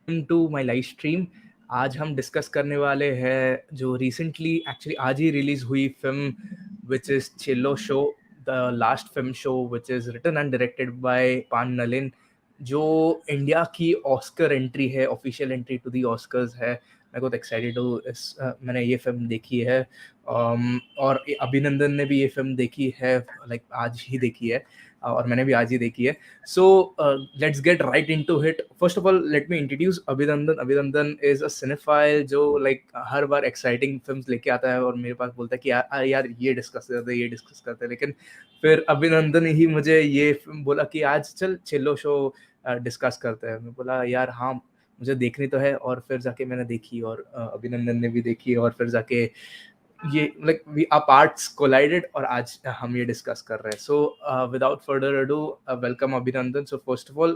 Welcome to my live stream. आज हम discuss करने वाले हैं जो रिसेंटली एक्चुअली आज ही रिलीज हुई film which is Chhello show, the last film show which is written and directed by Pan Nalin, जो इंडिया की ऑस्कर एंट्री है, official entry to the Oscars है। मैं बहुत एक्साइटेड हूँ। मैंने ये फिल्म देखी है और अभिनंदन ने भी ये फिल्म देखी है, लाइक आज ही देखी है और मैंने भी आज ही देखी है। So let's get right into it. First of all, let me introduce Abhinandan. Abhinandan is a cinephile जो like हर बार exciting films लेके आता है और मेरे पास बोलता है कि यार ये डिस्कस करते हैं, ये डिस्कस करते हैं। लेकिन फिर अभिनंदन ही मुझे ये फिल्म बोला कि आज चल चेल्लो शो डिस्कस करते हैं। मैं बोला यार हाँ, मुझे देखनी तो है। और फिर जाके मैंने देखी और अभिनंदन ने भी देखी और फिर जाके ये like we our parts collided और आज हम ये डिस्कस कर रहे हैं। So without further ado, welcome Abhinandan. So first of all,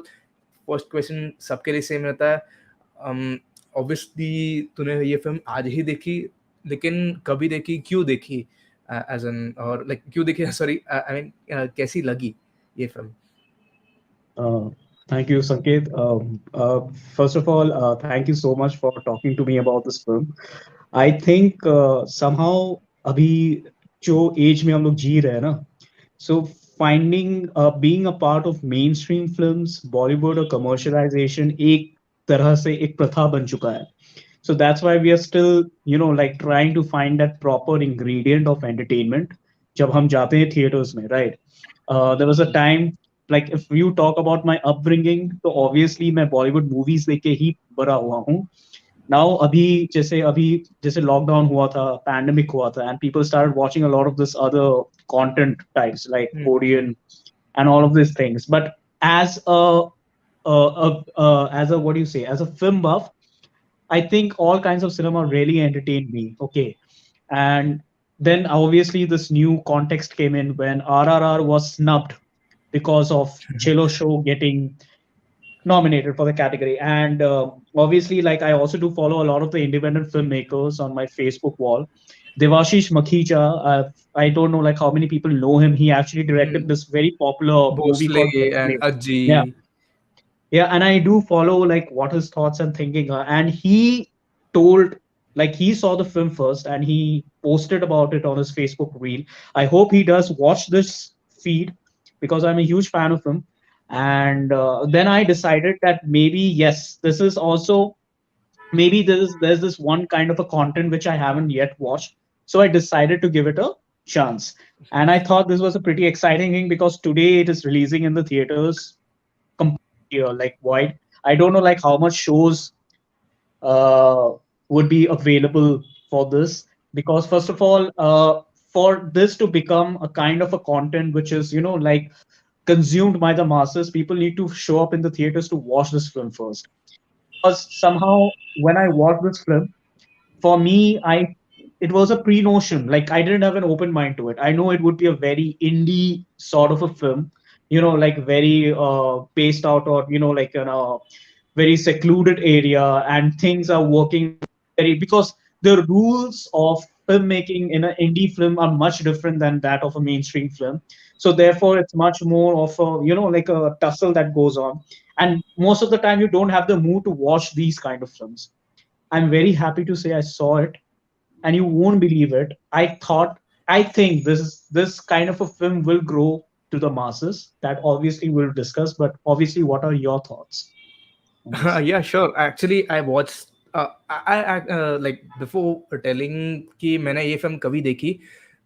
first question सबके लिए सेम रहता है। ऑब्वियसली तूने ये फिल्म आज ही देखी, लेकिन कभी देखी, क्यों देखी, एज एन और लाइक क्यों देखी, सॉरी आई मीन कैसी लगी ये film? Thank you, Sanket. First of all, thank you so much for talking to me about this film. I think somehow अभी जो एज में हम लोग जी रहे हैं ना, so finding being a part of mainstream films, Bollywood और commercialization एक तरह से एक प्रथा बन चुका है. So that's why we are still, like trying to find that proper ingredient of entertainment जब हम जाते हैं theaters में, right? There was a time, like if you talk about my upbringing, तो obviously मैं Bollywood movies देख के ही बड़ा हुआ हूँ. Now अभी जैसे लॉकडाउन हुआ था, पैंडेमिक हुआ था, and people started watching a lot of this other content types like Korean and all of these things. But as a what do you say, as a film buff, I think all kinds of cinema really entertained me. Okay, and then obviously this new context came in when RRR was snubbed because of Chello Show getting nominated for the category. And obviously, like I also do follow a lot of the independent filmmakers on my Facebook wall. Devashish Makhicha, I don't know like how many people know him. He actually directed this very popular movie Bhosle called and Waali. Ajji. Yeah, yeah, and I do follow like what his thoughts and thinking are. And he told, like he saw the film first and he posted about it on his Facebook reel. I hope he does watch this feed because I'm a huge fan of him. And then I decided that maybe yes, this is also maybe there's this one kind of a content which I haven't yet watched. So I decided to give it a chance. And I thought this was a pretty exciting thing because today it is releasing in the theaters like wide. I don't know like how much shows uh, would be available for this because first of all, for this to become a kind of a content which is like consumed by the masses, people need to show up in the theaters to watch this film first. Because somehow when I watched this film, for me, I it was a pre-notion. Like I didn't have an open mind to it. I know it would be a very indie sort of a film, like very paced out or like in a very secluded area, and things are working very because the rules of filmmaking in an indie film are much different than that of a mainstream film. So therefore, it's much more of a like a tussle that goes on, and most of the time you don't have the mood to watch these kind of films. I'm very happy to say I saw it, and you won't believe it. I think this kind of a film will grow to the masses. That obviously we'll discuss. But obviously, what are your thoughts on this? Yeah, sure. Actually, I watched. Like before telling कि मैंने ये film कभी देखी,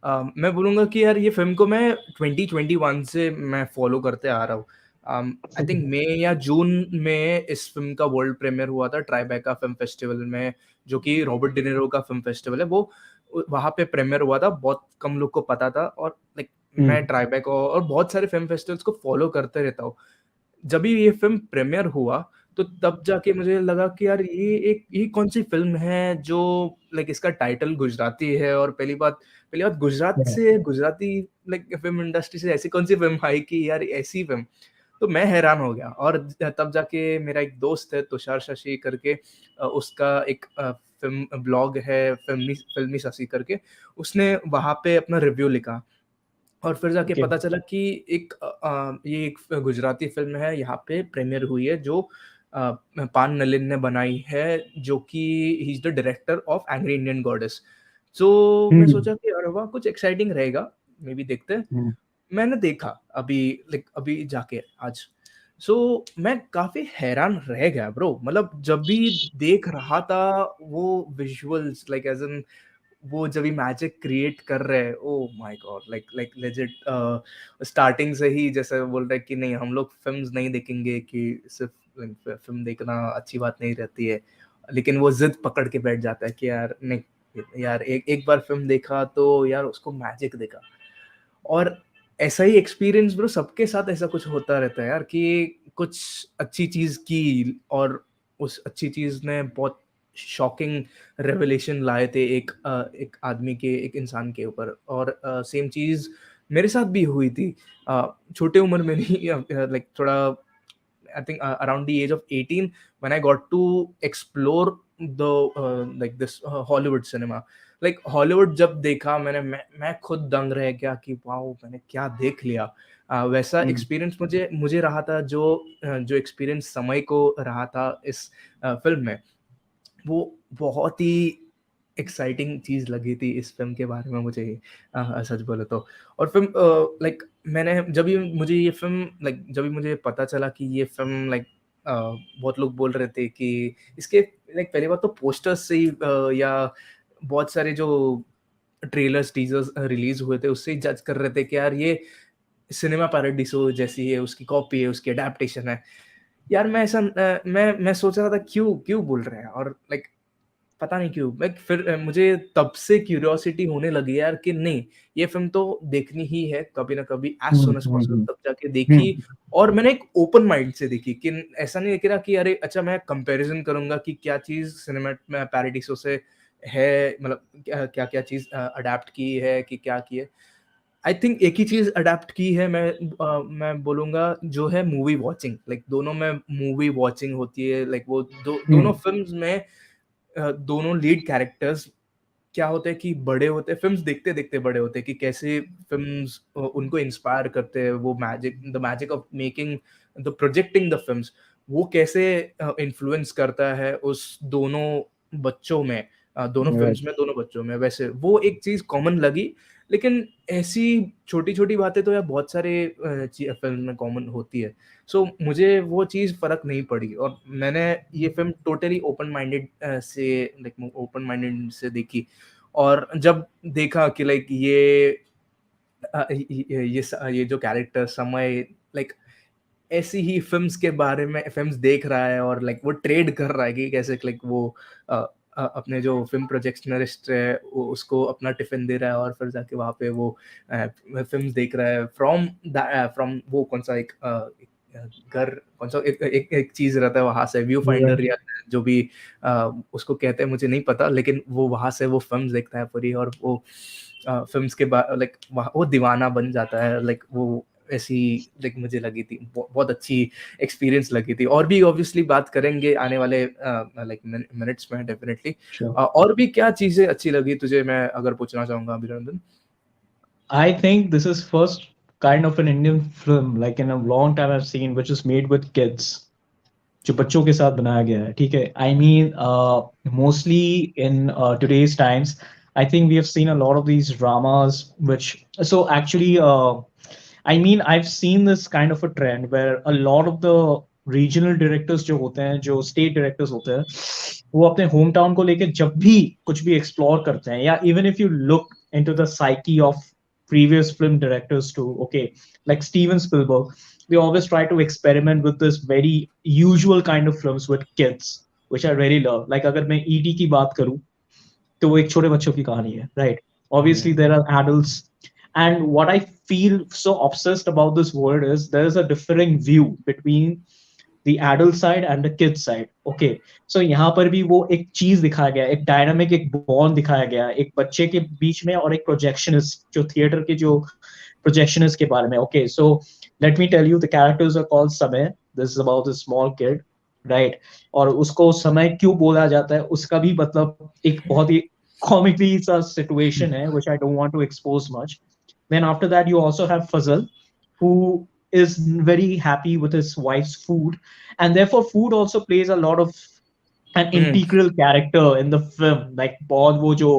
मैं बोलूँगा कि यार ये फिल्म को मैं 2021 से मैं फॉलो करते आ रहा हूँ। आई थिंक मई या जून में इस फिल्म का वर्ल्ड प्रीमियर हुआ था ट्राइबेका फिल्म फेस्टिवल में, जो कि रॉबर्ट डिनेरो का फिल्म फेस्टिवल है। वो वहाँ पे प्रीमियर हुआ था, बहुत कम लोग को पता था। और लाइक मैं Hmm. ट्राइबेका और बहुत सारे फिल्म फेस्टिवल्स को फॉलो करते रहता हूँ। जब भी ये फिल्म प्रीमियर हुआ तो तब जाके मुझे लगा कि यार ये कौन सी फिल्म है जो लाइक इसका टाइटल गुजराती है। और पहली बात गुजरात Yeah. से, गुजराती लाइक फिल्म इंडस्ट्री से ऐसी कौन सी फिल्म आई कि यार ऐसी फिल्म। तो मैं हैरान हो गया। और तब जाके मेरा एक दोस्त है तुषार शशि करके, उसका एक फिल्म ब्लॉग है फिल्मी फिल्मी शशि करके, उसने वहां पे अपना रिव्यू लिखा। और फिर जाके Okay. पता चला कि ये एक गुजराती फ़िल्म है, यहाँ पे प्रीमियर हुई है, जो पान नलिन ने बनाई है, जो कि he is the director of Angry Indian Goddess. So मैं हम्म, सोचा कि अरे वाह, कुछ एक्साइटिंग रहेगा, मे बी देखते हैं। हम्म, मैंने देखा अभी, लाइक अभी जाके आज। सो मैं काफी हैरान रह गया ब्रो, मतलब जब भी देख रहा था वो विजुअल्स, लाइक एज इन वो जब भी मैजिक क्रिएट कर रहे हैं, oh my God, like like legit starting से ही जैसे बोल रहे हैं कि नहीं, हम लोग फिल्म्स नहीं देखेंगे, कि सिर्फ फिल्म देखना अच्छी बात नहीं रहती है, लेकिन वो जिद पकड़ के बैठ जाता है कि यार नहीं, यार एक एक बार फिल्म देखा तो यार उसको मैजिक देखा। और ऐसा ही एक्सपीरियंस ब्रो सबके साथ ऐसा कुछ होता रहता है यार, कि कुछ अच्छी चीज की और उस अच्छी चीज ने बहुत शॉकिंग रेवलेशन लाए थे एक एक आदमी के, एक इंसान के ऊपर। और सेम चीज मेरे साथ भी हुई थी, छोटे उम्र में नहीं, लाइक थोड़ा I think around the age of 18, when I got to explore the like this Hollywood cinema. Like Hollywood जब देखा मैंने, मैं खुद दंग रह गया कि वाओ, मैंने क्या देख लिया। वैसा हम्म, एक्सपीरियंस मुझे मुझे रहा था, जो एक्सपीरियंस समय को रहा था इस फिल्म में, वो बहुत ही एक्साइटिंग चीज लगी थी इस फिल्म के बारे में मुझे, सच बोले तो। और फिल्म लाइक मैंने जब भी मुझे ये फिल्म, लाइक जब भी मुझे पता चला कि ये फिल्म, लाइक बहुत लोग बोल रहे थे कि इसके, लाइक पहली बात तो पोस्टर्स से ही या बहुत सारे जो ट्रेलर्स टीजर्स रिलीज हुए थे उससे ही जज कर रहे थे कि यार ये सिनेमा पैराडिसो जैसी है, उसकी कॉपी है, उसकी अडेप्टेशन है। यार मैं ऐसा मैं सोच रहा था क्यों क्यों बोल रहे हैं, और लाइक पता नहीं क्यों मैं फिर मुझे तब से क्यूरियोसिटी होने लगी यार कि नहीं, ये फिल्म तो देखनी ही है कभी ना कभी, एज हम्म, सुन एज पॉसिबल, हम्म, तब जाके देखी। हम्म, और मैंने एक ओपन माइंड से देखी, कि ऐसा नहीं देख रहा कि अरे अच्छा मैं कंपैरिजन करूंगा कि क्या चीज सिनेमा में पैराडिसो से है, मतलब क्या क्या चीज अडेप्ट की है कि क्या की है। आई थिंक एक ही चीज अडेप्ट की है, मैं बोलूंगा, जो है मूवी वॉचिंग। लाइक दोनों में मूवी वॉचिंग होती है, लाइक वो दोनों हम्म, फिल्म्स में दोनों लीड कैरेक्टर्स क्या होते हैं कि बड़े होते हैं, फिल्म्स देखते देखते बड़े होते हैं, कि कैसे फिल्म्स उनको इंस्पायर करते हैं, वो magic, the magic of making, the projecting the films, वो कैसे इन्फ्लुएंस करता है उस दोनों बच्चों में, दोनों right. फिल्म्स में, दोनों बच्चों में। वैसे वो एक चीज कॉमन लगी, लेकिन ऐसी छोटी छोटी बातें तो यार बहुत सारे फिल्म में कॉमन होती है। सो मुझे वो चीज़ फ़र्क नहीं पड़ी, और मैंने ये फ़िल्म टोटली ओपन माइंडेड से, लाइक ओपन माइंडेड से देखी। और जब देखा कि लाइक ये जो कैरेक्टर समय, लाइक ऐसी ही फ़िल्म्स के बारे में फ़िल्म्स देख रहा है, और लाइक वो ट्रेड कर रहा है कि कैसे लाइक वो अ अपने जो फ़िल्म प्रोजेक्शनरिस्ट है, वो उसको अपना टिफ़िन दे रहा है, और फिर जाके वहाँ पे वो फ़िल्म्स देख रहा है फ्रॉम वो कौन-सा घर, कौन-सा एक चीज़ रहता है वहाँ से, व्यू Yeah. फाइंडर या जो भी उसको कहते हैं मुझे नहीं पता, लेकिन वो वहाँ से वो फ़िल्म्स देखता है पूरी, और वो फ़िल्म्स के लाइक वहाँ वो दीवाना बन जाता है, लाइक वो ऐसी, लाइक मुझे लगी थी बहुत अच्छी एक्सपीरियंस लगी थी। और भी ऑब्वियसली बात करेंगे आने वाले लाइक मिनट्स में डेफिनेटली। Sure. और भी क्या चीजें अच्छी लगी तुझे, मैं अगर पूछना चाहूंगा अभिनंदन। I think this is first kind of an Indian film, like in a long time I've seen, which is made with kids. जो बच्चों के साथ बनाया गया है, ठीक है। I mean mostly in today's times, I think we have seen a lot of these dramas which, so actually I mean I've seen this kind of a trend where a lot of the regional directors जो होते हैं, जो state directors होते हैं, वो अपने home town को लेके जब भी कुछ भी एक्सप्लोर करते हैं, या even if you look into the psyche of previous film directors too, okay, like Steven Spielberg, they always try to experiment with this very usual kind of films with kids, which I really love. Like अगर मैं ET की बात करूं, तो वो एक छोटे बच्चों की कहानी है, right? Obviously there are adults, and what I feel so obsessed about this world is there is a differing view between the adult side and the kid side, okay? So यहाँ पर भी वो एक चीज दिखाया गया, एक डायनामिक, एक बॉन्ड दिखाया गया एक बच्चे के बीच में और एक प्रोजेक्शनिस्ट, जो थिएटर के जो प्रोजेक्शनिस्ट के बारे में, okay? So let me tell you, the characters are called समय, this is about a small kid, right? और उसको समय क्यों बोला जाता है उसका भी मतलब एक बहुत ही comically सा situation है, which I don't want to expose much. Then after that you also have Fazal, who is very happy with his wife's food, and therefore food also plays a lot of an hmm, integral character in the film. Like बहुत वो जो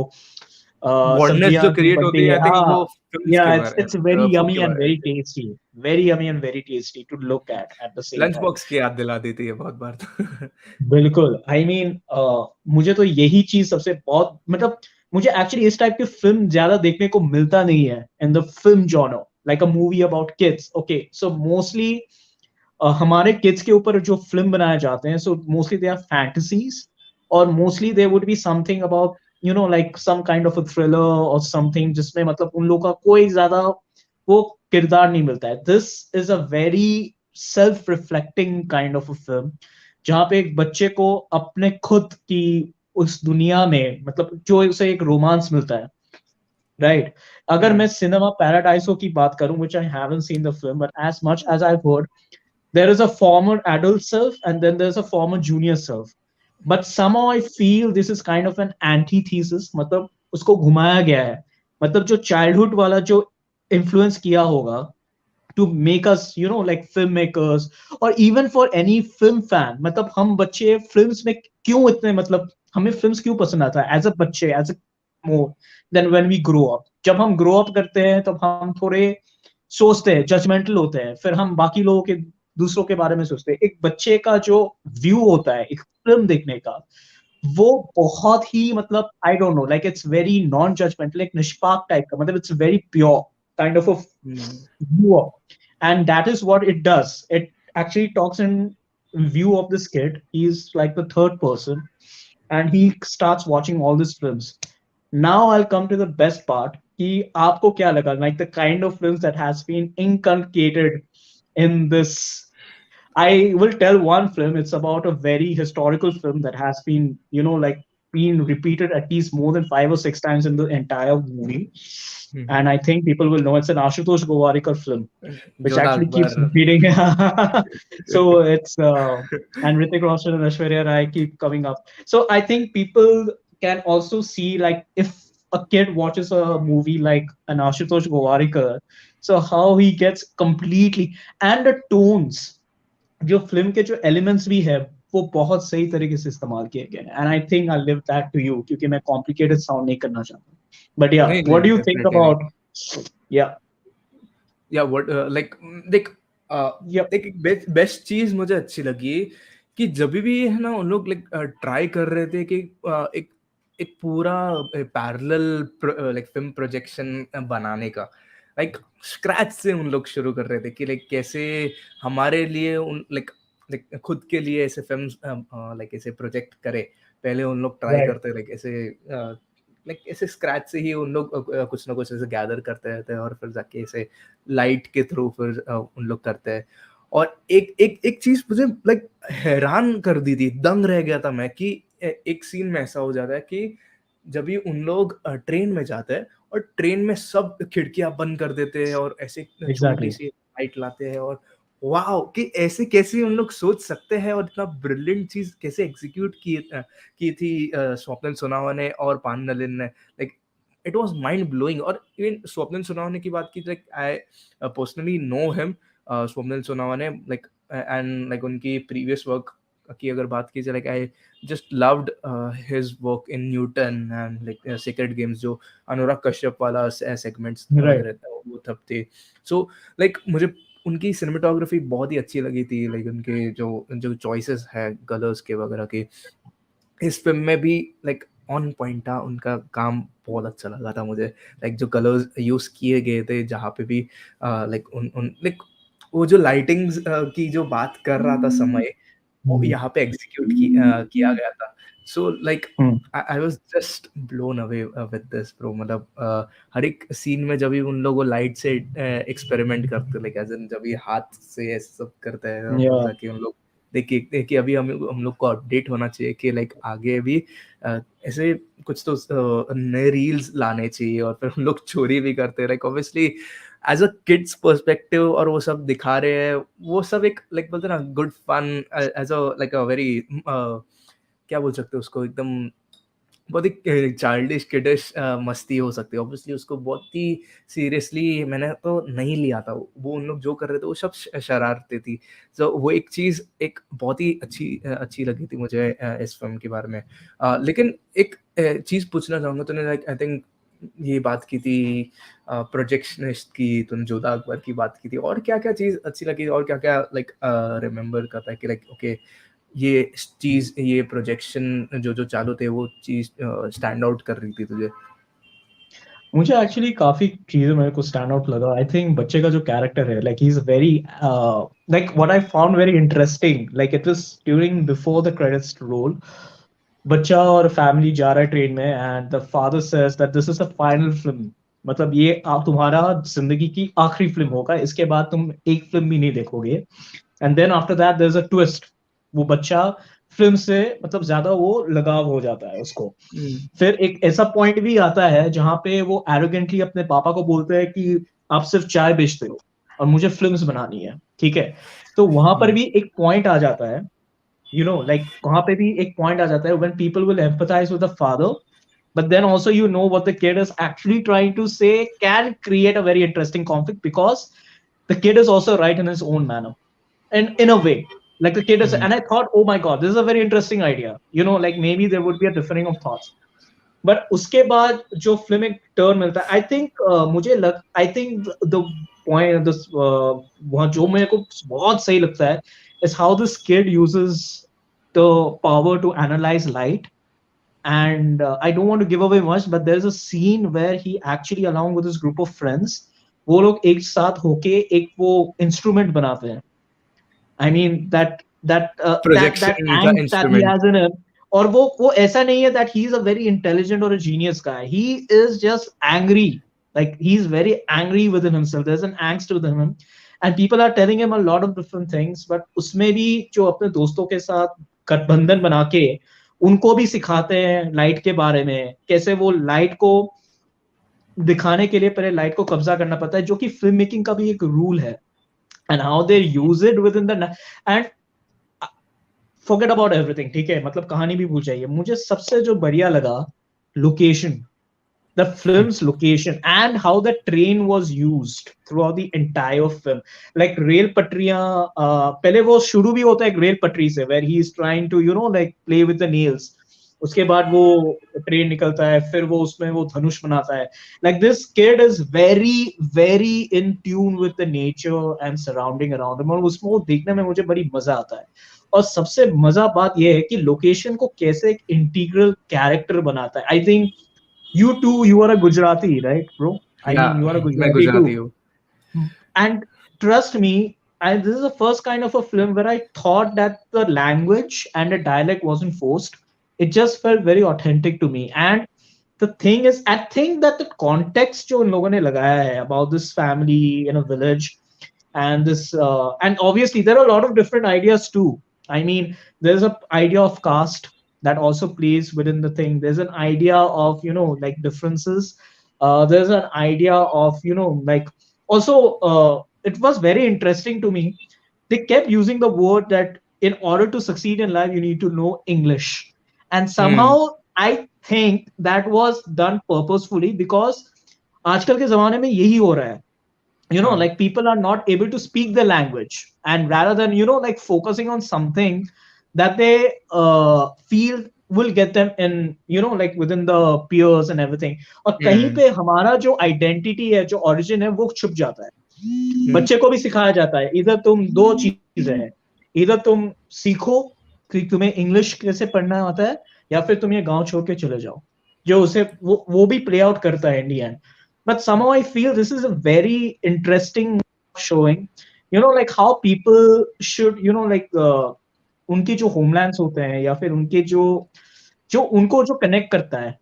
बॉन्डनेस सब्जियां जो जो create बनती होती है, है, आई थिंक हाँ, वो फिल्म्स के yeah, बारे it's very फूड yummy के and बारे में very थी। tasty, very yummy and very tasty to look at the same lunch time. Box की याद दिला देती है बहुत बार तो। बिल्कुल, आई मीन मुझे तो यही चीज सबसे बहुत मतलब, मुझे एक्चुअली इस टाइप की फिल्म ज्यादा देखने को मिलता नहीं है in the film genre, like a movie about kids. Okay, so mostly हमारे किड्स के ऊपर जो फिल्म बनाए जाते हैं, so mostly they are fantasies, और mostly they would be something about like some kind of a thriller और something, जिसमें मतलब उन लोगों का कोई ज्यादा वो किरदार नहीं मिलता है। This is a very self reflecting kind of a film, जहाँ पे एक बच्चे को अपने खुद की उस दुनिया में मतलब जो उसे एक रोमांस मिलता है, राइट। अगर मैं सिनेमा पैराडाइसो की बात करूं, which I haven't seen the film, but as much as I've heard, there is a former adult self and then there's a former junior self. But somehow I feel this is kind of an antithesis, मतलब उसको घुमाया गया है, मतलब जो childhood वाला जो influence किया होगा to make us like filmmakers, or even for any film fan, मतलब हम बच्चे फिल्म्स में क्यों इतने मतलब हमें फिल्म्स क्यों पसंद आता है एज अ बच्चे, as a more than when we grow up. जब हम ग्रो अप करते हैं तब हम थोड़े सोचते हैं, जजमेंटल होते हैं, फिर हम बाकी लोगों के दूसरों के बारे में सोचते हैं। एक बच्चे का जो व्यू होता है एक फिल्म देखने का, वो बहुत ही मतलब I don't know, like it's very non judgemental, एक निष्पाप टाइप का, मतलब it's very pure kind of view of, and that is what it does. It actually talks in view of this kid. He's like the third person, and he starts watching all these films. Now I'll come to the best part, कि आपको क्या लगा, like the kind of films that has been inculcated in this. I will tell one film. It's about a very historical film that has been, like been repeated at least more than 5 or 6 times in the entire movie. And I think people will know it's an Ashutosh Gowarikar film, which Jodha actually keeps Akbar. repeating. So it's and Hrithik Roshan and Aishwarya Rai keep coming up. So I think people can also see, like, if a kid watches a movie like an Ashutosh Gowarikar, so how he gets completely, and the tones जो film के जो elements भी है वो बहुत सही तरीके से इस्तेमाल किए गए हैं। And I think I leave that to you, क्योंकि मैं कॉम्प्लिकेटेड साउंड नहीं करना चाहता, बट या नहीं व्हाट डू नहीं, यू थिंक डेफिनेटली नहीं। अबाउट। या या व्हाट लाइक देख या देख, एक बेस्ट चीज मुझे अच्छी लगी कि जब भी है ना उन लोग लाइक ट्राई कर रहे थे कि एक एक पूरा पैरेलल लाइक फिल्म प्रोजेक्शन बनाने का, लाइक स्क्रैच से उन लोग शुरू कर रहे थे कि लाइक कैसे हमारे लिए उन लाइक लाइक खुद के लिए ऐसे फिल्म लाइक ऐसे प्रोजेक्ट करे। पहले उन लोग ट्राई राइट करते लाइक ऐसे लाइक ऐसे स्क्रैच से ही उन लोग कुछ ना कुछ ऐसे गैदर करते रहते हैं और फिर जाके ऐसे लाइट के थ्रू फिर उन लोग करते हैं। और एक एक एक चीज मुझे लाइक हैरान कर दी थी, दंग रह गया था मैं कि एक सीन में ऐसा हो जाता है कि जब भी उन लोग ट्रेन में जाते हैं और ट्रेन में सब खिड़कियां बंद कर देते हैं और ऐसे छोटी एग्जैक्टली सी लाइट लाते हैं, और वाह कि ऐसे कैसे उन लोग सोच सकते हैं और इतना ब्रिलियंट चीज कैसे एग्जीक्यूट की थी स्वप्निल सुनावा ने और पान नलिन ने। Like it was mind blowing. और इवन स्वप्निल सुनावा की बात की, like I personally know him. Swapnil सुनावा ने लाइक एंड लाइक उनकी प्रीवियस वर्क की अगर बात की जाए, like I just loved his work in newton and like secret games, जो अनुराग कश्यप वाला सेगमेंट्स राइट रहता है वो तब थे। सो लाइक मुझे उनकी सिनेमेटोग्राफी बहुत ही अच्छी लगी थी, लाइक उनके जो जो चॉइसेस है कलर्स के वगैरह के इस फिल्म में भी लाइक ऑन पॉइंट था। उनका काम बहुत अच्छा लगा था मुझे, लाइक जो कलर्स यूज किए गए थे जहाँ पे भी लाइक उन उन लाइक वो जो लाइटिंग्स की जो बात कर रहा था समय, वो यहाँ पे एग्जीक्यूट किया गया था। So like I was just blown away with this bro. मतलब हर एक सीन में जब भी उन लोगों लाइट से एक्सपेरिमेंट करते, लाइक एज इन जब भी हाथ से ऐसे सब करते हैं और फिर या जाके उन लोग देखिए देखिए अभी हम लोग को अपडेट होना चाहिए कि लाइक आगे भी ऐसे कुछ तो नए रील्स लाने चाहिए, और फिर हम लोग चोरी भी करते हैं, like obviously as a kids perspective, और वो सब दिखा रहे हैं। वो सब एक लाइक बोलते हैं ना good fun, as a like a very क्या बोल सकते हैं उसको, एकदम बहुत ही चाइल्डिश किडिश मस्ती हो सकती है। ऑब्वियसली उसको बहुत ही सीरियसली मैंने तो नहीं लिया था। वो उन लोग जो कर रहे थे वो सब शरारतें थी। तो वो एक चीज़ एक बहुत ही अच्छी लगी थी मुझे इस फ़िल्म के बारे में। लेकिन एक चीज़ पूछना चाहूँगा, तूने लाइक आई थिंक ये बात की थी प्रोजेक्शनिस्ट की, तूने जोधा अकबर की बात की थी, और क्या-क्या चीज़ अच्छी लगी और क्या-क्या लाइक रिमेंबर करता है कि लाइक ओके ये चीज़, ये प्रोजेक्शन जो चालू थे वो चीज़ स्टैंड आउट कर रही थी तुझे? मुझे एक्चुअली काफी चीजें मेरे को स्टैंड आउट लगा। आई थिंक बच्चे का जो कैरेक्टर है, like he is very, like what I found very interesting, like it was during before the credits roll, बच्चा और फैमिली जा रहा है ट्रेन में and the father says that this is the final film, मतलब ये तुम्हारा जिंदगी की आखिरी फिल्म होगा, इसके बाद तुम एक फिल्म भी नहीं देखोगे। And then after that there is a twist, वो बच्चा फिल्म से मतलब ज्यादा वो लगाव हो जाता है उसको। हुँ, फिर एक ऐसा पॉइंट भी आता है जहां पे वो एरोगेंटली अपने पापा को बोलते हैं कि आप सिर्फ चाय बेचते हो और मुझे फिल्म्स बनानी है, ठीक है। तो वहां पर हुँ, भी एक पॉइंट आ जाता है, लाइक वहां पे भी एक पॉइंट आ जाता है when people will empathise with the father, but then also what the kid is actually trying to say can create a very interesting conflict, because the kid is also right in his own manner, and in a way, like the kid is, hmm, and I thought, oh my god, this is a very interesting idea, like maybe there would be a differing of thoughts, but उसके बाद जो film एक turn मिलता है, I think मुझे लग I think the point, वहाँ जो मेरे को बहुत सही लगता है is how this kid uses the power to analyse light. And I don't want to give away much, but there's a scene where he actually, along with his group of friends, वो लोग एक साथ होके एक वो instrument बनाते हैं। I mean that projection का angst that he instrument. has in him, और वो ऐसा नहीं है that he is a very intelligent or a genius guy. He is just angry. Like he's very angry within himself. There's an angst within him, and people are telling him a lot of different things. But उसमें भी जो अपने दोस्तों के साथ गठबंधन बना के उनको भी सिखाते हैं लाइट के बारे में, कैसे वो लाइट को दिखाने के लिए पहले लाइट को कब्जा करना पड़ता है, जो कि फिल्म मेकिंग का भी एक रूल है, and how they use it with in the, and forget about everything, ठीक है, मतलब कहानी भी भूल जाइए। मुझे सबसे जो बढ़िया लगा, location, the films location and how the train was used through out the entire film. Like rail पटरियां, पहले वो शुरू भी होता है एक रेल पटरी से, where he is trying to like play with the nails. उसके बाद वो ट्रेन निकलता है, फिर वो उसमें वो धनुष बनाता है। Like this kid is very very in tune with the nature and surrounding around him, और उसमें वो देखने में मुझे बड़ी मजा आता है। और सबसे मजा बात यह है कि लोकेशन को कैसे एक इंटीग्रल कैरेक्टर बनाता है। I think you too, you are a Gujarati, right, bro? I या mean, you are a मैं Gujarati too. गुजराती हूँ। And trust me, this is the first kind of a film where I thought that the language and the dialect wasn't forced. It just felt very authentic to me. And the thing is, I think that the context जो इन लोगों ने लगाया है about this family in a village, and this and obviously there are a lot of different ideas too. I mean, there's a idea of caste that also plays within the thing. There's an idea of like differences. There's an idea of like also, it was very interesting to me. They kept using the word that in order to succeed in life, you need to know English. And hmm, somehow I think that was done purposefully, because आजकल के जमाने में यही हो रहा है. हाँ, Like people are not able to speak the language, and rather than like focusing on something that they feel will get them in like within the peers and everything, और कहीं हुँ, पे हमारा जो आइडेंटिटी है, जो ओरिजिन है, वो छुप जाता है। हुँ, बच्चे को भी सिखाया जाता है, इधर तुम दो चीजें हैं, इधर तुम सीखो कि तुम्हें इंग्लिश कैसे पढ़ना आता है, या फिर तुम ये गांव छोड़ के चले जाओ, जो उसे वो भी प्ले आउट करता है इन दी and. But somehow I feel this is a very interesting showing, like how people should, like उनके जो homelands होते हैं, या फिर उनके जो जो उनको जो connect करता है,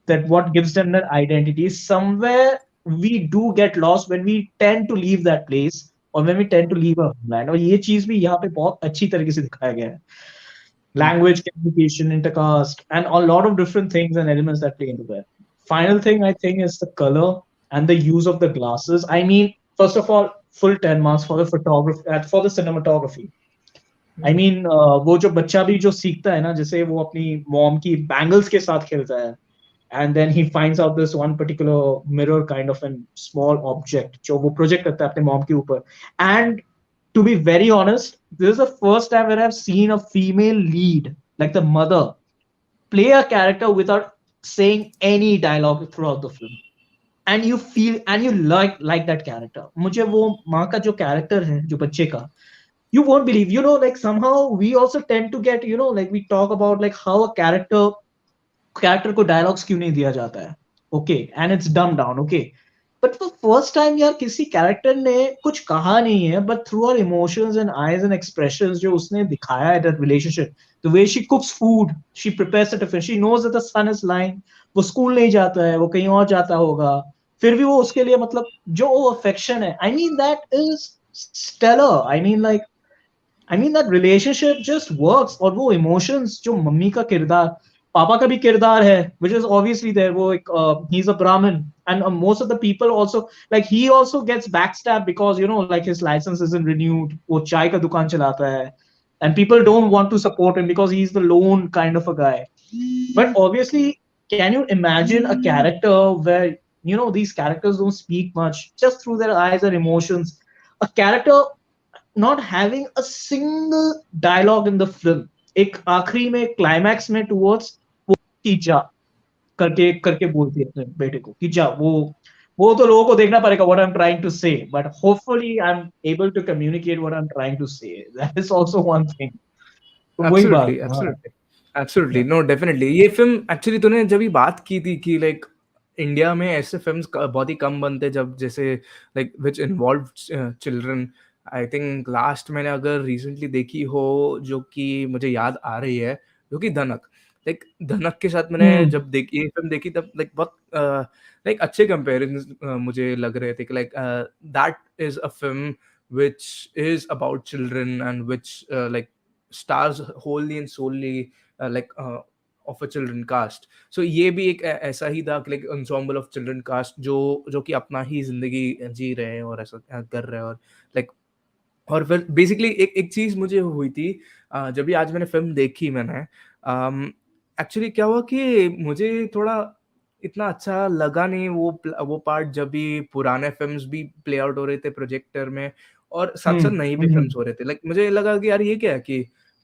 that what gives them their identity, somewhere we do get lost when we tend to leave that place, or when we tend to leave our homeland, और ये चीज भी यहाँ पे बहुत अच्छी तरीके से दिखाया गया है। हुँ। Language, communication, intercaste, and a lot of different things and elements that play into that. Final thing I think is the color and the use of the glasses. I mean, first of all, full 10 marks for the photography, for the cinematography. I mean वो जो बच्चा भी जो सीखता है ना, जैसे वो अपनी मॉम की बैंगल्स के साथ खेलता है, and then he finds out this one particular mirror kind of a small object जो वो प्रोजेक्ट करता है अपने मॉम के ऊपर. And to be very honest, this is the first time where I've seen a female lead, like the mother, play a character without saying any dialogue throughout the film. And you feel and you like that character. मुझे वो माँ का जो character है जो बच्चे का, you won't believe, you know, like somehow we also tend to get, you know, like we talk about like how a character को dialogues क्यों नहीं दिया जाता है, okay, and it's dumbed down, okay, but for first time यार किसी character ने कुछ कहा नहीं है, but through her emotions and eyes and expressions जो उसने दिखाया है that relationship, the way she cooks food, she prepares the tiffin, she knows that the sun is lying, वो स्कूल नहीं जाता है, वो कहीं और जाता होगा, फिर भी वो उसके लिए मतलब जो वो affection है, I mean that is stellar. I mean that relationship just works. और वो emotions जो मम्मी का किरदार, पापा का भी किरदार है, which is obviously there, वो एक he's a Brahmin, and most of the people also, like he also gets backstabbed because you know like his license isn't renewed, वो चाय का दुकान चलाता है, and people don't want to support him because he's the lone kind of a guy. But obviously, can you imagine a character where you know these characters don't speak much, just through their eyes and emotions, a character not having a single dialogue in the film, एक आखिरी में climax में towards वो कि जा करके करके बोलती है अपने बेटे को कि जा, वो तो लोगों को देखना पड़ेगा what I'm trying to say, but hopefully I'm able to communicate what I'm trying to say. That is also one thing. तो वही एब्सोल्युटली, बात, हाँ. एब्सोल्युटली, एब्सोल्युटली, नो डेफिनेटली ये फिल्म एक्चुअली तूने जब भी बात की थी कि लाइक इंडिया में ऐसे फिल्म्स बहुत ही कम बनते जब जैसे like which involve children. I think last मैंने अगर रिसेंटली देखी हो जो कि मुझे याद आ रही है, जो कि धनक. लाइक धनक के साथ मैंने हम्म जब देखी ये फिल्म देखी तब लाइक बहुत लाइक अच्छे कंपेरिजन मुझे लग रहे थे कि like that is a film which is about children and which like stars wholly and solely like of a children cast. So ये भी एक ऐसा ही था like ensemble of children cast जो कि अपना ही जिंदगी जी रहे हैं और ऐसा कर रहे हैं और like और फिर बेसिकली एक एक चीज़ मुझे हुई थी जब भी आज मैंने फ़िल्म देखी मैंने एक्चुअली क्या हुआ कि मुझे थोड़ा इतना अच्छा लगा नहीं वो पार्ट जब भी पुराने फ़िल्म्स भी प्ले आउट हो रहे थे प्रोजेक्टर में और साथ-साथ हम्म नई भी हम्म फ़िल्म्स हो रहे थे। लाइक मुझे लगा कि यार ये क्या है कि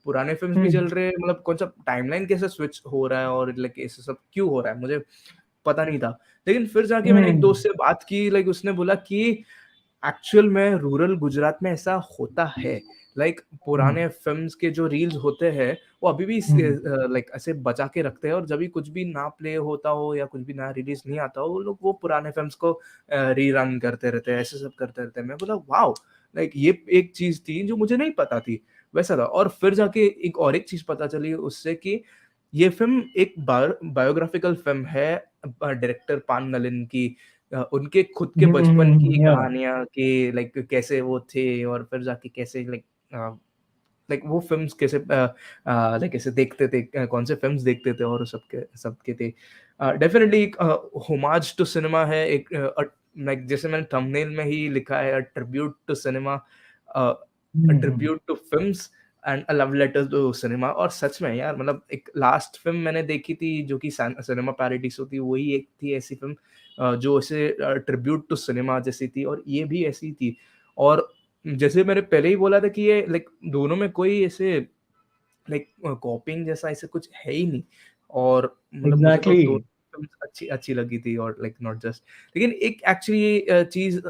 पुराने फ़िल्म्स भी हम्म चल रहे हैं मतलब कौन-सा टाइमलाइन कैसे स्विच हो रहा है और लाइक ऐसे सब क्यों हो रहा है? मुझे पता नहीं था। लेकिन फिर जाके मैंने एक हम्म दोस्त से बात की लाइक उसने बोला कि एक्चुअल में रूरल गुजरात में ऐसा होता है। लाइक हम्म पुराने फ़िल्म्स के जो रील्स होते हैं, वो अभी भी हम्म लाइक ऐसे बचा के रखते हैं और जब भी कुछ भी ना प्ले होता हो या कुछ भी नया रिलीज़ नहीं आता हो, वो लोग वो पुराने फ़िल्म्स को रीरन करते रहते हैं, ऐसे सब करते रहते हैं। मैं बोला वॉव! लाइक ये एक चीज़ थी जो मुझे नहीं पता थी, वैसा था और फिर जाके एक चीज़ पता चली उससे कि ये फ़िल्म एक बायोग्राफिकल फ़िल्म है डायरेक्टर पान नलिन की उनके खुद के बचपन की या कहानियाँ कि लाइक कैसे वो थे और फिर जाके कैसे लाइक वो फ़िल्म्स कैसे लाइक कैसे देखते थे कौन से फ़िल्म्स देखते थे और सबके थे। डेफ़िनिटली एक होमाज टू सिनेमा है एक लाइक जैसे मैंने थंबनेल में ही लिखा है a tribute to cinema a, a hmm tribute to films and a love letter to cinema और सच में यार मतलब एक लास्ट फ़िल्म मैंने देखी थी जो कि सिनेमा पैराडाइस होती वही एक थी ऐसी फ़िल्म जो ऐसे ट्रिब्यूट टू सिनेमा जैसी थी और ये भी ऐसी थी और जैसे मैंने पहले ही बोला था कि ये लाइक दोनों में कोई ऐसे लाइक कॉपिंग जैसा ऐसा कुछ है ही नहीं और मतलब मुझे तो एग्जैक्टली. दोनों फ़िल्म्स अच्छी अच्छी लगी थी और लाइक नॉट जस्ट लेकिन एक एक्चुअली चीज़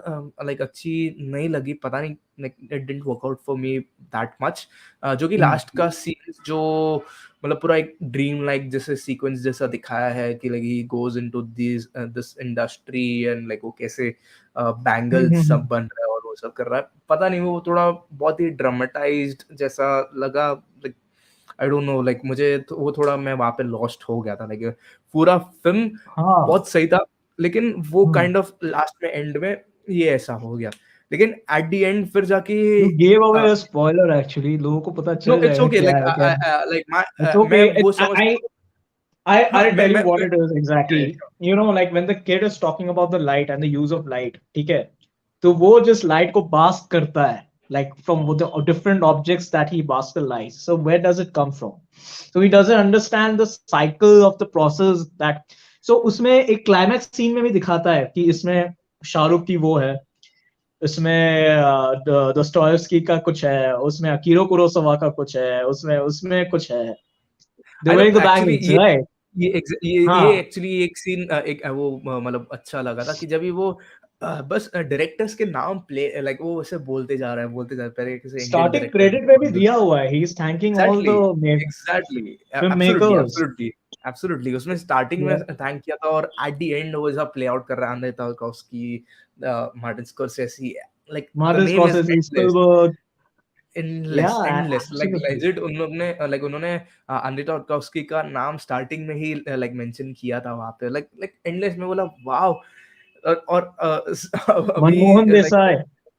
लाइक अच्छी नहीं लगी पता नहीं like it didn't work out for me that much जो कि लास्ट का सीन्स जो मतलब पूरा एक ड्रीम लाइक जैसे सीक्वेंस जैसा दिखाया है कि like he goes into this industry and like वो कैसे बैंगल्स सब बन रहा है और वो सब कर रहा है। पता नहीं वो थोड़ा बहुत ही ड्रामेटाइज़्ड जैसा लगा like I don't know like मुझे तो वो थोड़ा मैं वहाँ पे लॉस्ट हो गया था लाइक पूरा फ़िल्म हाँ. बहुत सही था, लेकिन वो हम्म काइंड ऑफ लास्ट में एंड में ये ऐसा हो गया। लेकिन एट द एंड फिर जाके You gave away a, a spoiler actually. लोगों को पता नो चल इट्स जाएगा ओके क्या लाइक है क्या नहीं. लाइक It's मैं okay. वो It's, समझ हाँ, I'll tell you what मैं it is yeah, exactly. You know, like when the kid is talking about the light and the use of light, ठीक है? तो वो जिस light को bask करता है, like from the different objects that he masterized. So where does it come from? So he doesn't understand the cycle of the process that. So उसमें एक क्लाइमैक्स सीन में भी दिखाता है कि इसमें शाहरुख की वो है, इसमें दोस्टोयevsky का कुछ है, उसमें अकीरो कुरोसावा का कुछ है, उसमें कुछ है. The I know way the bag actually is, right? ये हाँ, एक्चुअली एक सीन एक वो मतलब अच्छा लगा था कि जब भी वो बस डायरेक्टर्स के नाम प्ले लाइक वो ऐसे बोलते जा रहे पहले किसी इंडियन स्टार्टिंग डायरेक्टर क्रेडिट में भी दिया हुआ है, he is thanking all exactly the exactly film absolutely makers. Absolutely absolutely उसमें स्टार्टिंग में थैंक किया था और एट द एंड वो ऐसा प्ले आउट कर रहा है Tarkovsky Martin Scorsese like the Martin name is Scorsese, endless Spielberg. Endless Yeah, endless like absolutely. Legit उन्होंने अंडी टार्कोव्स्की का नाम स्टार्टिंग में ही लाइक मेंशन किया था वहां पे लाइक एंडलेस में बोला वाओ और अभी मनमोहन लाइक देसाई,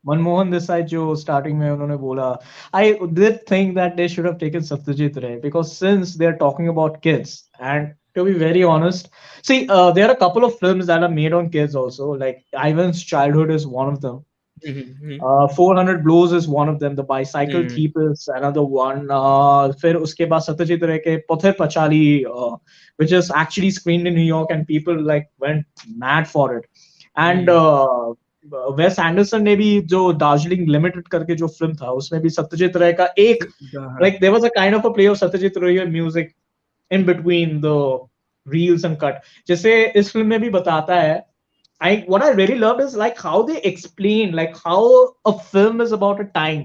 मनमोहन देसाई जो स्टार्टिंग में उन्होंने बोला, I did think that they should have taken Satyajit Ray because since they are talking about kids and to be very honest, see, there are a couple of films that are made on kids also, like Ivan's Childhood is one of them. 400 Blows is one of them. The Bicycle Thief is another one. फिर उसके बाद सत्यजीत रे के पथिर पचाली, which is actually screened in New York and people like went mad for it. And वेस Anderson ने भी जो Darjeeling limited करके जो फिल्म था उसमें भी सत्यजीत रे का एक like there was a kind of a play of Satyajit Ray music in between the reels and cut. जैसे इस फिल्म में भी बताता है, what I really loved is like how they explain like how a film is about a time.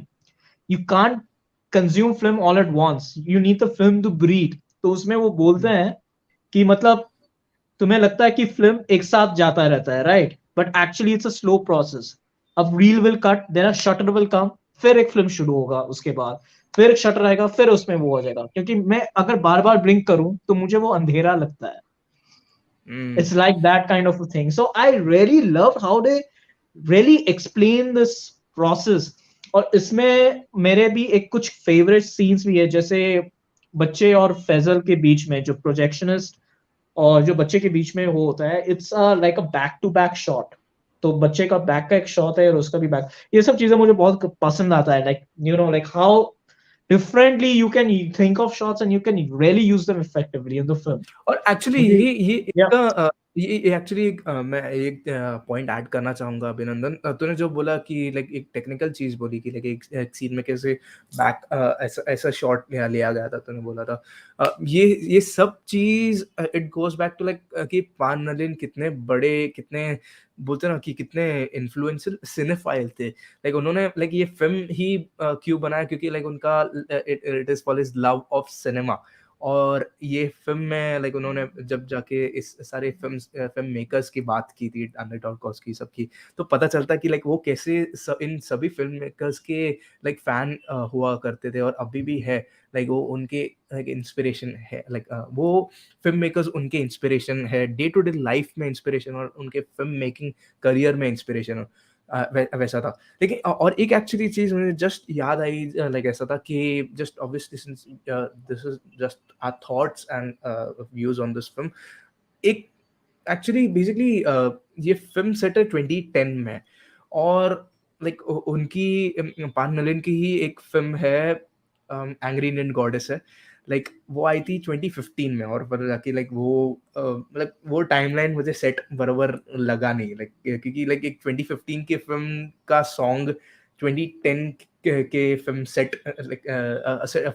You can't consume film all at once. You need the film to breathe. तो उसमें वो बोलते हैं कि मतलब तुम्हें लगता है कि फिल्म एक साथ जाता रहता है, right, but actually it's a slow process. अब reel will cut, then a shutter will come, फिर एक फिल्म शुरू होगा, उसके बाद फिर एक शटर आएगा, फिर उसमें वो हो जाएगा. क्योंकि मैं अगर बार बार ब्लिंक करूं तो मुझे वो अंधेरा लगता है. It's like that kind of a thing. So I really loved how they really explain this process. और इसमें मेरे भी एक कुछ फेवरेट सीन्स भी है, जैसे बच्चे और फैजल के बीच में जो प्रोजेक्शनिस्ट और जो बच्चे के बीच में वो होता है, it's like a back to back shot. तो बच्चे का बैक का एक शॉट है और उसका भी बैक. ये सब चीजें मुझे बहुत पसंद आता है, like you know like how differently you can think of shots and you can really use them effectively in the film. और एक्चुअली मुझे, ये yeah. इसका ये एक्चुअली मैं एक पॉइंट ऐड करना चाहूंगा अभिनंदन तूने जो बोला कि लाइक एक टेक्निकल चीज बोली कि लाइक एक सीन में कैसे बैक ऐसा ऐसा शॉट लिया गया था तूने बोला था ये सब चीज it goes back to like कि पान नलिन कितने बड़े कितने बोलते ना कि कितने इन्फ्लुएंशियल सिनेफाइल थे लाइक उन्होंने लाइक ये फिल्म ही क्यों बनाया क्योंकि लाइक उनका it is for his love of cinema और ये फिल्म में लाइक उन्होंने जब जाके इस सारे फिल्म मेकर्स की बात की थी अंडर टार्कोव्स्की सबकी तो पता चलता कि लाइक वो कैसे इन सभी फिल्म मेकर्स के लाइक फैन हुआ करते थे और अभी भी है लाइक वो उनके लाइक इंस्पिरेशन है लाइक वो फिल्म मेकर्स उनके इंस्पिरेशन है डे टू डे लाइफ में इंस्पिरेशन और उनके फिल्म मेकिंग करियर में इंस्पिरेशन वैसा था लेकिन और एक एक्चुअली चीज मुझे जस्ट याद आई लाइक ऐसा था कि just obviously since this is just our thoughts and views on this film एक एक्चुअली बेसिकली ये फिल्म सेट है 2010 में और लाइक उनकी पान नलिन की ही एक फिल्म है एंग्री इंडियन गॉडेस है लाइक वो आई थी 2015 में और पर जाके लाइक वो मतलब वो टाइमलाइन मुझे सेट बराबर लगा नहीं लाइक क्योंकि लाइक एक 2015 की फिल्म का सॉन्ग 2010 के film set like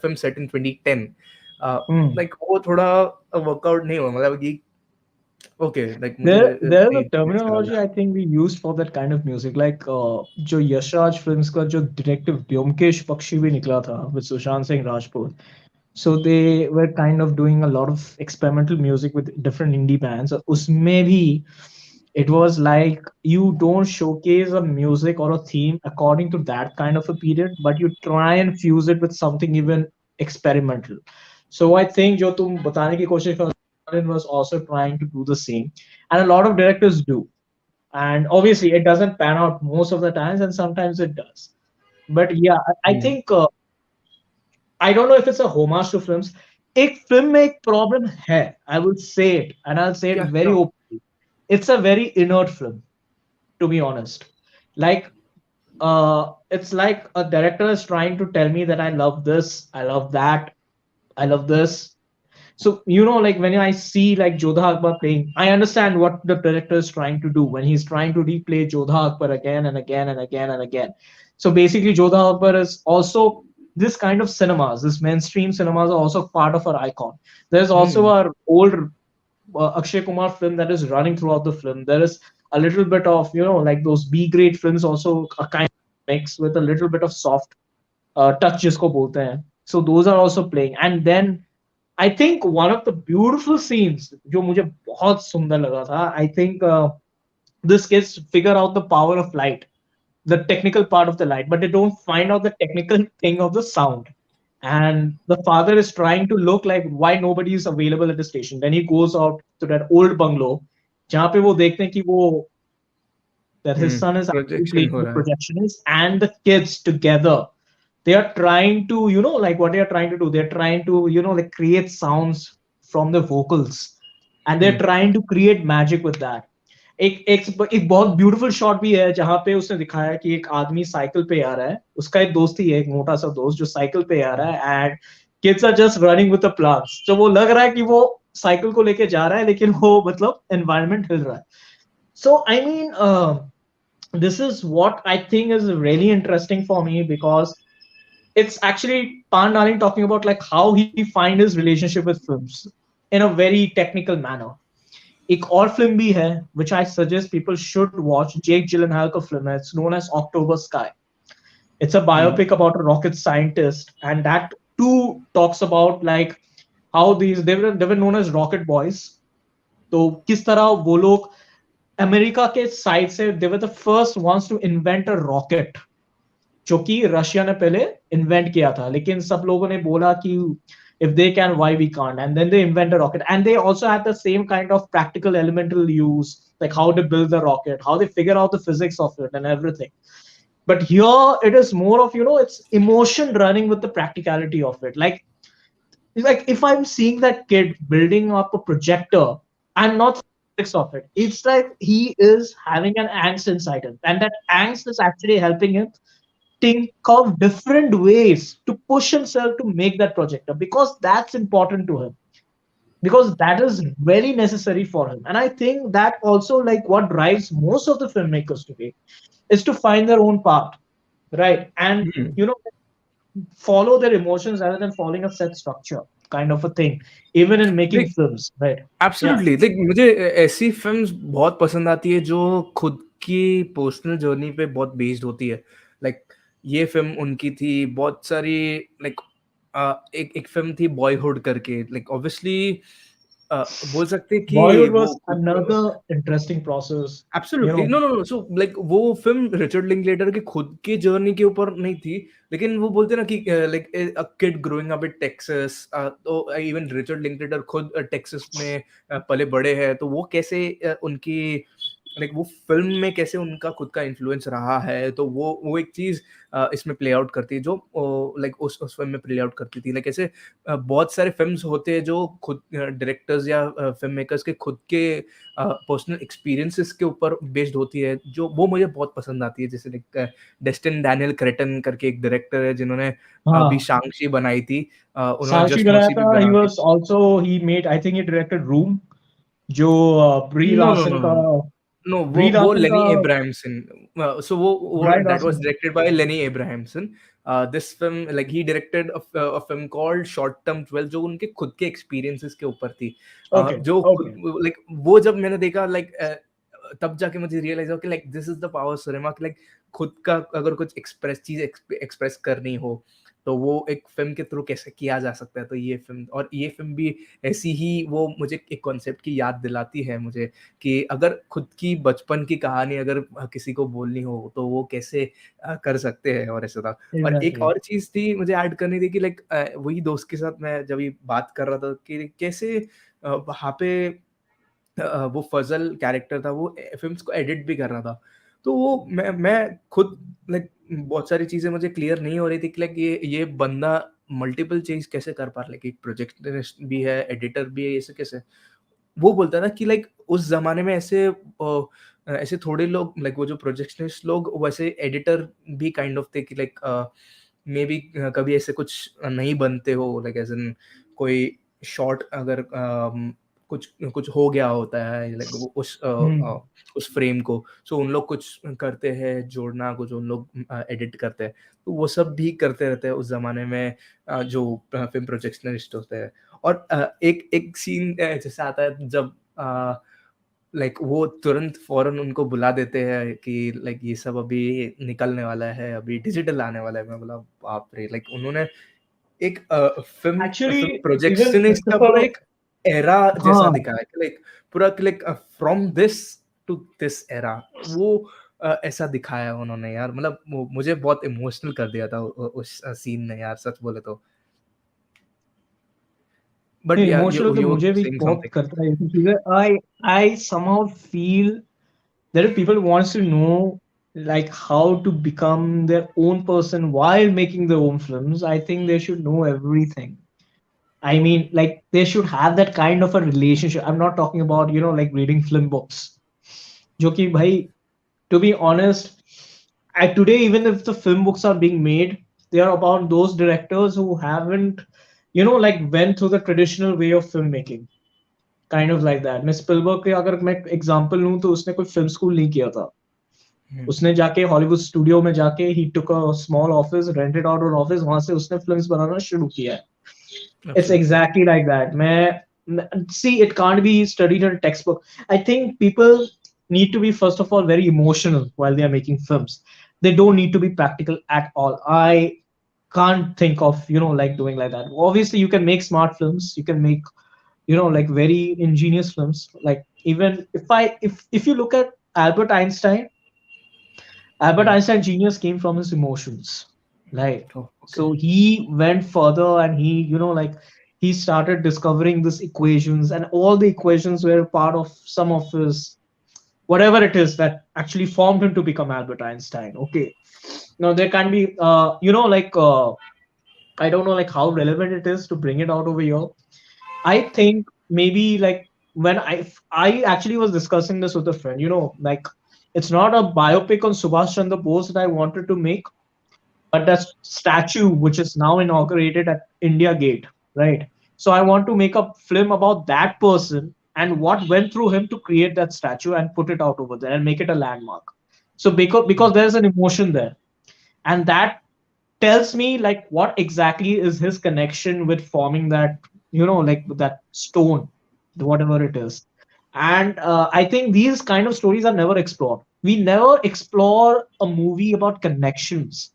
film set in 2010 like वो थोड़ा वर्कआउट नहीं हुआ मतलब कि ओके लाइक मुझे There's a नहीं अच्छा terminology लगा I think we used for that kind of music. Like जो यशराज फिल्म्स का जो डिटेक्टिव ब्योमकेश बख्शी भी निकला था with Sushant Singh Rajput. So they were kind of doing a lot of experimental music with different indie bands. उसमें भी it was like you don't showcase a music or a theme according to that kind of a period, but you try and fuse it with something even experimental. So I think जो तुम बताने की कोशिश कर was also trying to do the same, and a lot of directors do. And obviously, it doesn't pan out most of the times, and sometimes it does. But yeah, I think I don't know if it's a homage to films. एक film में एक problem है. I will say it, and I'll say it क्या very क्या openly. It's a very inert film, to be honest. Like it's like a director is trying to tell me that I love this, I love that, I love this. So, like when I see like Jodha Akbar playing, I understand what the director is trying to do when he's trying to replay Jodha Akbar again and again and again and again. So basically, Jodha Akbar is also this kind of cinemas, this mainstream cinemas are also part of our icon. There's also Hmm. our old Akshay Kumar film that is running throughout the film. There is a little bit of, like those B grade films, also a kind of mix with a little bit of soft touch, जिसको बोलते हैं. So those are also playing. And then I think one of the beautiful scenes जो मुझे बहुत सुंदर लगा था, I think this kids figure out the power of light, the technical part of the light, but they don't find out the technical thing of the sound. And the father is trying to look like why nobody is available at the station. Then he goes out to that old bungalow, जहाँ पे वो देखते हैं कि वो that his son is actually projection playing हो the रहा है. projectionist and the kids together. They are trying to, like what they are trying to do. They're trying to, like create sounds from the vocals, and they're Hmm. trying to create magic with that. एक बहुत beautiful shot भी है जहां पे उसने दिखाया कि एक आदमी साइकिल पे आ रहा है, उसका एक दोस्त ही है, एक मोटा सा दोस्त जो साइकिल पे आ रहा है, and kids are just running with the plants. तो वो लग रहा है कि वो साइकिल को लेके जा रहा है, लेकिन वो मतलब एनवायरनमेंट हिल रहा है. So I mean, this is what I think is really interesting for me, because it's actually Pan Darling talking about like how he find his relationship with films in a very technical manner. एक और film भी है which I suggest people should watch. Jake Gyllenhaal का film है. It's known as October Sky. It's a Hmm. biopic about a rocket scientist, and that too talks about like how they were known as rocket boys. तो किस तरह वो लोग America के side से they were the first ones to invent a rocket, जो कि Russia ने पहले इन्वेंट किया था, लेकिन सब लोगों ने बोला कि if they can, why we can't, and then they invent a rocket, and they also had the same kind of practical elemental use, like how to build the rocket, how they figure out the physics of it and everything. But here it is more of, it's emotion running with the practicality of it. Like if I'm seeing that kid building up a projector, I'm not seeing the physics of it. It's like he is having an angst inside him, and that angst is actually helping him think of different ways to push himself to make that projector, because that's important to him, because that is very necessary for him. And I think that also like what drives most of the filmmakers today is to find their own path, right? And Hmm. follow their emotions rather than following a set structure, kind of a thing, even in making Like films, right? Yeah. Absolutely, like मुझे ऐसी films बहुत पसंद आती है जो खुद की personal journey पे बहुत बेस्ड होती है. लाइक ये फिल्म उनकी थी. बहुत सारी लाइक एक एक फिल्म थी बॉयहुड करके. लाइक ऑब्वियसली बोल सकते हैं कि Bollywood वो was खुद another interesting process, you absolutely. know. No, no, no. So like वो फ़िल्म रिचर्ड लिंक्लेटर की खुद की जर्नी के ऊपर नहीं थी, लेकिन वो बोलते हैं ना कि like a kid growing up in Texas. तो इवन रिचर्ड लिंक्लेटर खुद टेक्सास में पले-बड़े हैं, तो वो कैसे उनकी लाइक वो फ़िल्म में कैसे उनका खुद का इन्फ्लुएंस रहा है, तो वो एक चीज़ इसमें प्ले आउट करती है, जो लाइक उस फ़िल्म में प्ले आउट करती थी. लाइक ऐसे बहुत सारे फ़िल्म्स होते हैं जो खुद डायरेक्टर्स या फ़िल्म मेकर्स के खुद के पर्सनल एक्सपीरियंसेस के ऊपर बेस्ड होती है, जो वो मुझे बहुत पसंद आती है. जैसे लाइक डेस्टिन डैनियल क्रेटन करके एक डायरेक्टर है जिन्होंने अभी हाँ. शांग-ची बनाई थी. उन्होंने Sakshi जस्ट मर्सी भी Ganata, he बना दी. was also, he made, I think he directed Room, जो Brie no, no, Larson no, का, नो, Brie वो Larson लेनी का, अब्राहमसन. सो वो Brie that was Larson. Directed by Lenny Abrahamson. This film like he directed a film called short term 12, जो उनके खुद के experiences के ऊपर थी. Okay, जो खुद okay. लाइक वो जब मैंने देखा लाइक तब जाके मुझे रियलाइज़ हुआ कि like this is the power of cinema, कि लाइक खुद का अगर कुछ एक्सप्रेस करनी हो, तो वो एक फ़िल्म के थ्रू कैसे किया जा सकता है. तो ये फ़िल्म भी ऐसी ही वो मुझे एक कॉन्सेप्ट की याद दिलाती है मुझे, कि अगर खुद की बचपन की कहानी अगर किसी को बोलनी हो, तो वो कैसे कर सकते हैं, और ऐसा था. और एक Exactly. और चीज़ थी मुझे ऐड करनी थी कि लाइक वही दोस्त के साथ मैं जब ये बात कर रहा था कि कैसे वहाँ पे वो फ़ज़ल कैरेक्टर था, वो फ़िल्म्स को एडिट भी कर रहा था. तो वो मैं खुद लाइक बहुत सारी चीज़ें मुझे क्लियर नहीं हो रही थी कि लाइक ये बंदा मल्टीपल चीज़ कैसे कर पा रहा है. लाइक एक प्रोजेक्शनिस्ट भी है, एडिटर भी है, ऐसे कैसे? वो बोलता था कि लाइक उस ज़माने में ऐसे ऐसे थोड़े लोग लाइक वो जो प्रोजेक्शनिस्ट लोग वैसे एडिटर भी काइंड ऑफ थे कि लाइक मे बी कभी ऐसे कुछ नहीं बनते हो लाइक एज इन कोई शॉर्ट अगर कुछ कुछ हो गया होता है लाइक हम्म उस फ्रेम को, सो उन लोग कुछ करते हैं जोड़ना, कुछ उन लोग एडिट करते हैं, तो वो सब भी करते रहते हैं उस जमाने में जो फिल्म प्रोजेक्शनिस्ट होते हैं। और एक एक सीन जैसे आता है जब लाइक वो तुरंत फौरन उनको बुला देते हैं कि लाइक ये सब अभी निकलने वाला है, अभी डिजिटल आने वाला है। मैं बोला बाप रे, लाइक उन्होंने एक film actually film even projectionist का पूरा क्रिस्टोफर, एक एरा जैसा हाँ दिखाया कि लाइक पूरा like from this to this era, वो ऐसा दिखाया उन्होंने यार। मतलब मुझे बहुत इमोशनल कर दिया था उस सीन ने यार, सच बोले तो। बट या इमोशनल तो यू वर मुझे भी सेइंग बहुत समथिंग। करता है ये सब चीजें। आई somehow feel that if people wants to know like how to become their own person while making their own films, I think they should know everything. I mean, like they should have that kind of a relationship. I'm not talking about, like reading film books. जो कि भाई, to be honest, today even if the film books are being made, they are about those directors who haven't, like went through the traditional way of filmmaking. Kind of like that. मैं Spielberg के अगर मैं example लूं तो उसने कोई film school नहीं किया था। उसने जाके हॉलीवुड स्टूडियो में जाके he took a small office, rented out an office, वहां से उसने फिल्म्स बनाना शुरू किया है। It's absolutely. exactly like that. See, it can't be studied in a textbook. I think people need to be, first of all, very emotional while they are making films. They don't need to be practical at all. I can't think of, like doing like that. Obviously, you can make smart films. You can make, like very ingenious films. Like even if you look at Albert Einstein, Albert Einstein's genius came from his emotions, right? Okay. So he went further and he, like he started discovering these equations, and all the equations were part of some of his whatever it is that actually formed him to become Albert Einstein. Okay. Now there can be, like I don't know like how relevant it is to bring it out over here. I think maybe like when I actually was discussing this with a friend, like it's not a biopic on Subhash Chandra Bose that I wanted to make, but that statue which is now inaugurated at India Gate, right? So I want to make a film about that person and what went through him to create that statue and put it out over there and make it a landmark. So because there's an emotion there, and that tells me like what exactly is his connection with forming that, like that stone, whatever it is. And I think these kind of stories are never explored. We never explore a movie about connections.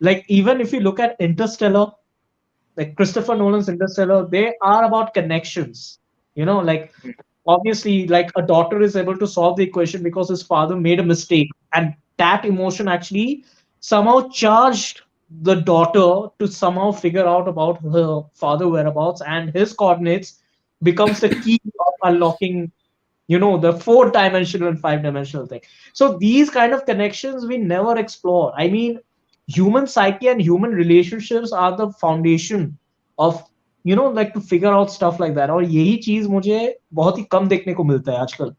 Like even if you look at Interstellar, like Christopher Nolan's Interstellar, they are about connections. Like obviously, like a daughter is able to solve the equation because his father made a mistake, and that emotion actually somehow charged the daughter to somehow figure out about her father whereabouts, and his coordinates becomes the key of unlocking, the four-dimensional and five-dimensional thing. So these kind of connections we never explore. I mean, human psyche and human relationships are the foundation of, like to figure out stuff like that. और यही चीज मुझे बहुत ही कम देखने को मिलता है आजकल.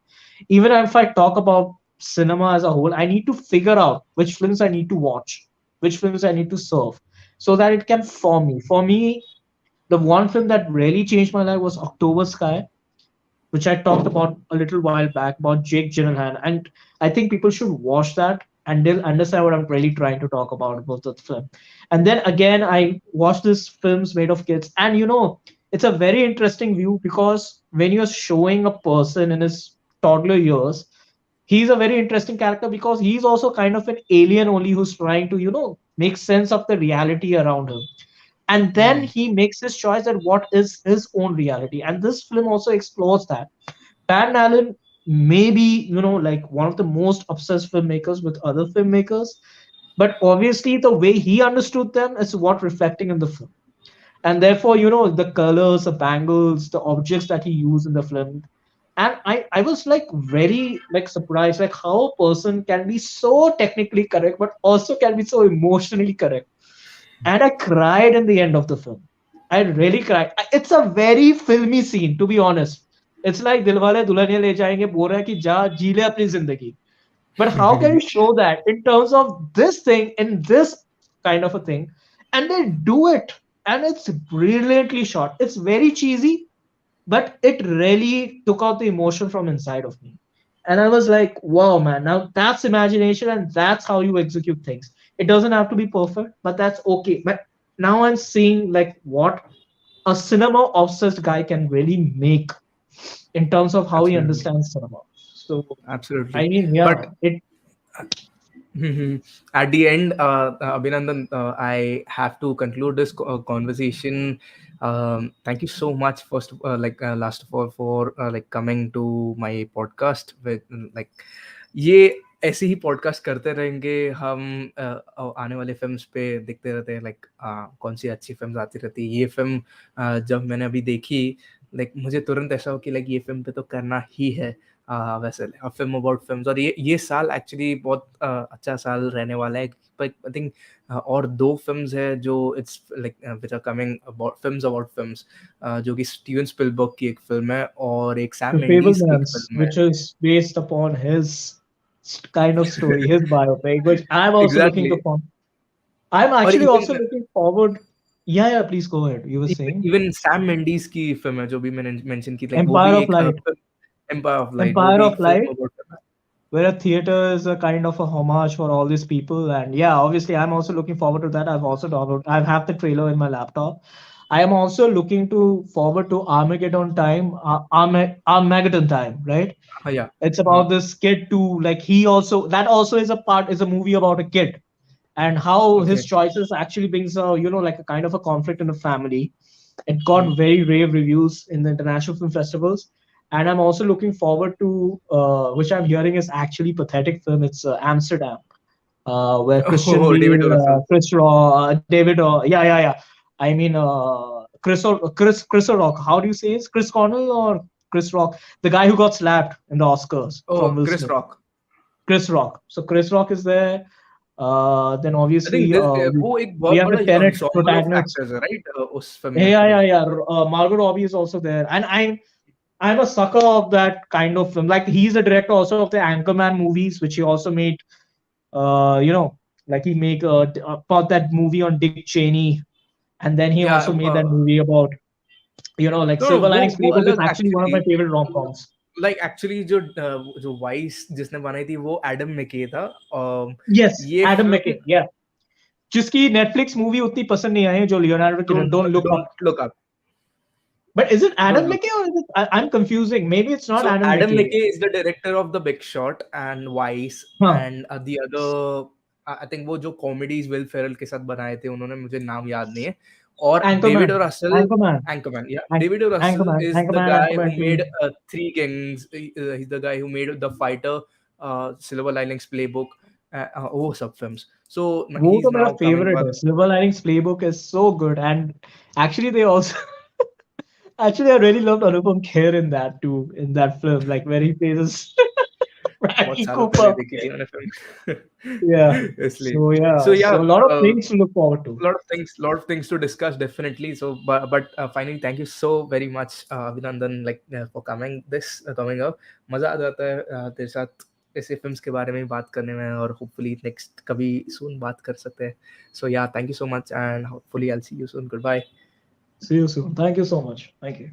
Even if I talk about cinema as a whole, I need to figure out which films I need to watch, which films I need to serve, so that it can form me. For me, the one film that really changed my life was October Sky, which I talked about a little while back about Jake Gyllenhaal, and I think people should watch that and they'll understand what I'm really trying to talk about the film. And then again, I watched this films made of kids, and it's a very interesting view because when you're showing a person in his toddler years, he's a very interesting character because he's also kind of an alien only who's trying to make sense of the reality around him, and then he makes his choice at what is his own reality. And this film also explores that. Van Allen may be, like one of the most obsessed filmmakers with other filmmakers, but obviously the way he understood them is what reflecting in the film. And therefore, the colors, the bangles, the objects that he used in the film. And I was like very like surprised, like how a person can be so technically correct, but also can be so emotionally correct. And I cried in the end of the film. I really cried. It's a very filmy scene, to be honest. It's like Dilwale Dulhaniya Le Jayenge बोल रहा है कि जा जी ले अपनी जिंदगी. But how can you show that in terms of this thing in this kind of a thing? And they do it, and it's brilliantly shot. It's very cheesy, but it really took out the emotion from inside of me. And I was like, wow, man, now that's imagination, and that's how you execute things. It doesn't have to be perfect, but that's okay. But now I'm seeing like what a cinema obsessed guy can really make in terms of how he Absolutely, understands cinema. So absolutely. I mean, yeah, But it. at the end, Abhinandan, I have to conclude this conversation. Thank you so much, last of all, for like coming to my podcast. With like, ये ऐसे ही podcast करते रहेंगे हम। आने वाले films पे देखते रहते हैं, लाइक कौन सी अच्छी फिल्म्स आती रहती है। ये फिल्म जब मैंने अभी देखी, लाइक मुझे तुरंत ऐसा हो कि लाइक ये फिल्म पे तो करना ही है। वैसे फिल्म अबाउट फिल्म्स, और ये साल एक्चुअली बहुत अच्छा साल रहने वाला है। बट आई थिंक और 2 फिल्म्स है जो it's like which are coming about films जो कि स्टीवन स्पिलबर्ग की एक फिल्म है और एक सैम The मेंडिस की एक Fablemans, फिल्म है। which is based upon his kind of story, his biopic, which I'm also looking to exactly. form. I'm और actually even also looking forward. Yeah, yeah, please go ahead. You were saying even Sam Mendis की film है जो भी मैंने mention की, like वो Empire भी of एक Light. एम्पायर ऑफ लाइट, वो Empire भी of एक फिल्म Light, अबाउट फिल्म है। where a theater is a kind of a homage for all these people. And yeah, obviously, I'm also looking forward to that. I've also downloaded, I have the trailer in my laptop. I am also looking to forward to Armageddon time, Armageddon time, right? हाँ या It's हाँ about this kid too. Like he also that also is a part is a movie about a kid and how okay. his choices actually brings a like a kind of a conflict in the family. It got very rave reviews in the international film festivals, and I'm also looking forward to which I'm hearing is actually pathetic film. It's Amsterdam, where Christian oh David Bale, Russell. David, yeah, yeah, yeah. I mean, Chris Rock. How do you say it? Chris Cornell or Chris Rock? The guy who got slapped in the Oscars oh from Will Chris Smith. Rock. Chris Rock. So Chris Rock is there. Then I think obviously वो एक we बहुत have बड़ा the Tenet ensemble of protagonist. Actors है, right, उस film में Yeah, actually. yeah, yeah. Margot Robbie is also there, and I'm a sucker of that kind of film. Like he's the director also of the Anchorman movies, which he also made. Like he make about that movie on Dick Cheney, and then he या also made that movie about like no Silver वो Linings वो Playbook is अलग actually one of actually. my favorite rom-coms. Like actually जो जो vice जिसने बनाई थी वो एडम मैके था। Yes, ये Adam फिल्म McKay. Yeah, जिसकी Netflix movie उतनी पसंद नहीं आई जो Leonardo DiCaprio. Don't Don't look up. Don't look up. But is it don't Adam look. McKay or is it? I'm confusing. Maybe it's not So Adam Adam McKay. McKay is the director of The Big Short and Vice, Huh. and the other I think वो जो comedies will Feral के साथ बनाए थे उन्होंने, मुझे नाम याद नहीं है। और डेविड Anchorman. और रसल, Anchorman. एंकरमैन, या डेविड और Russell Anchorman. Is the Anchorman. Guy who Anchorman 2. Made three Kings, he's the guy who made The Fighter, Silver Linings Playbook, वो सब films. So वो he's तो मेरा now coming favorite back. है. Silver Linings Playbook is so good, and actually they also actually I really loved Anupam Kher in that too, in that film, like where he plays बहुत Frankie सालों पहले Cooper. देखी थी मैंने Yeah. Film इसलिए। So So yeah, yeah, so a lot of things to look forward to. lot of things to discuss definitely. So but finally, thank you so very much, Abhinandan, like for coming up। मजा आ जाता है तेरे साथ ऐसे films के बारे में बात करने में, और होपफुली नेक्स्ट कभी सून बात कर सकते हैं। So yeah, thank you so much, and hopefully I'll see you soon. Goodbye. See you soon. Thank you so much. Thank you.